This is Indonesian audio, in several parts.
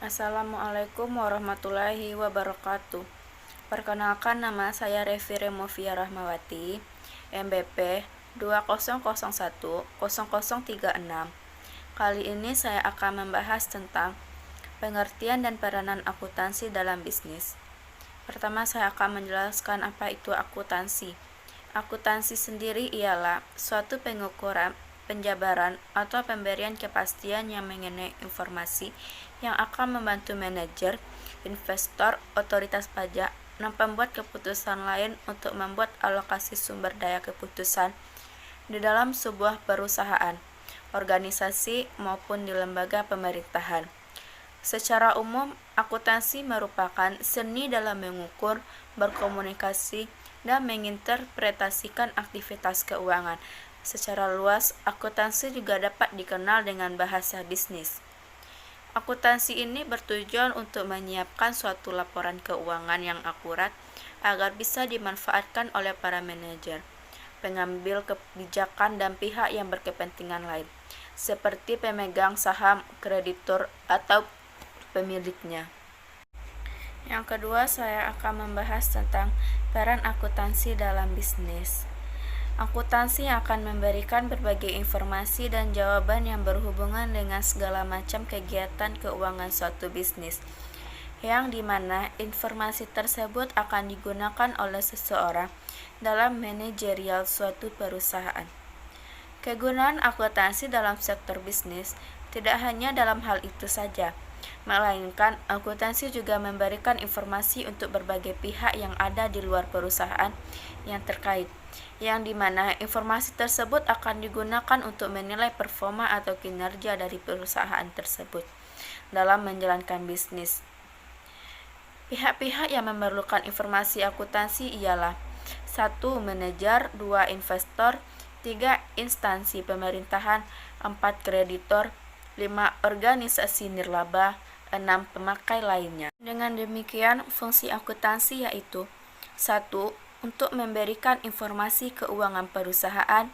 Assalamualaikum warahmatullahi wabarakatuh. Perkenalkan, nama saya Revi Removia Rahmawati, MBP 20010036. Kali ini saya akan membahas tentang pengertian dan peranan akuntansi dalam bisnis. Pertama, saya akan menjelaskan apa itu akuntansi. Akuntansi sendiri ialah suatu pengukuran, penjabaran, atau pemberian kepastian yang mengenai informasi yang akan membantu manajer, investor, otoritas pajak, dan pembuat keputusan lain untuk membuat alokasi sumber daya keputusan di dalam sebuah perusahaan, organisasi, maupun di lembaga pemerintahan. Secara umum, akuntansi merupakan seni dalam mengukur, berkomunikasi, dan menginterpretasikan aktivitas keuangan. Secara luas, akuntansi juga dapat dikenal dengan bahasa bisnis. Akuntansi ini bertujuan untuk menyiapkan suatu laporan keuangan yang akurat agar bisa dimanfaatkan oleh para manajer, pengambil kebijakan, dan pihak yang berkepentingan lain, seperti pemegang saham, kreditur, atau pemiliknya. Yang kedua, saya akan membahas tentang peran akuntansi dalam bisnis. Akuntansi akan memberikan berbagai informasi dan jawaban yang berhubungan dengan segala macam kegiatan keuangan suatu bisnis, yang dimana informasi tersebut akan digunakan oleh seseorang dalam manajerial suatu perusahaan. Kegunaan akuntansi dalam sektor bisnis tidak hanya dalam hal itu saja, melainkan akuntansi juga memberikan informasi untuk berbagai pihak yang ada di luar perusahaan yang terkait, yang dimana informasi tersebut akan digunakan untuk menilai performa atau kinerja dari perusahaan tersebut dalam menjalankan bisnis. Pihak-pihak yang memerlukan informasi akuntansi ialah 1. Manajer, 2. Investor, 3. Instansi pemerintahan, 4. Kreditor, 5. Organisasi nirlaba, 6. Pemakai lainnya. Dengan demikian, fungsi akuntansi yaitu 1. Untuk memberikan informasi keuangan perusahaan,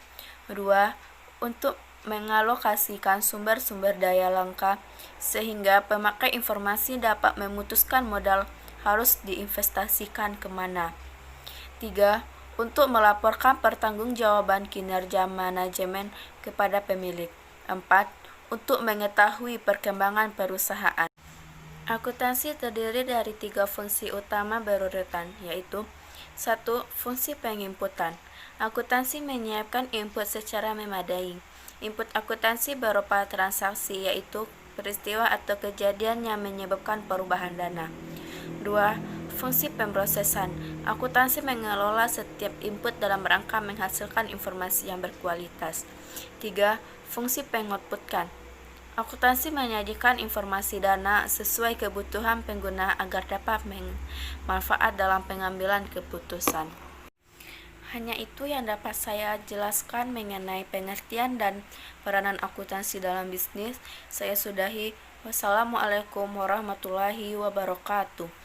2. Untuk mengalokasikan sumber-sumber daya langka sehingga pemakai informasi dapat memutuskan modal harus diinvestasikan kemana. 3. Untuk melaporkan pertanggungjawaban kinerja manajemen kepada pemilik. 4. Untuk mengetahui perkembangan perusahaan. Akuntansi terdiri dari 3 fungsi utama berurutan, yaitu 1. Fungsi penginputan. Akuntansi menyiapkan input secara memadai. Input akuntansi berupa transaksi, yaitu peristiwa atau kejadian yang menyebabkan perubahan dana. 2. Fungsi pemrosesan. Akuntansi mengelola setiap input dalam rangka menghasilkan informasi yang berkualitas. 3. Fungsi pengoutputkan. Akuntansi menyajikan informasi dana sesuai kebutuhan pengguna agar dapat bermanfaat dalam pengambilan keputusan. Hanya itu yang dapat saya jelaskan mengenai pengertian dan peranan akuntansi dalam bisnis. Saya sudahi. Wassalamualaikum warahmatullahi wabarakatuh.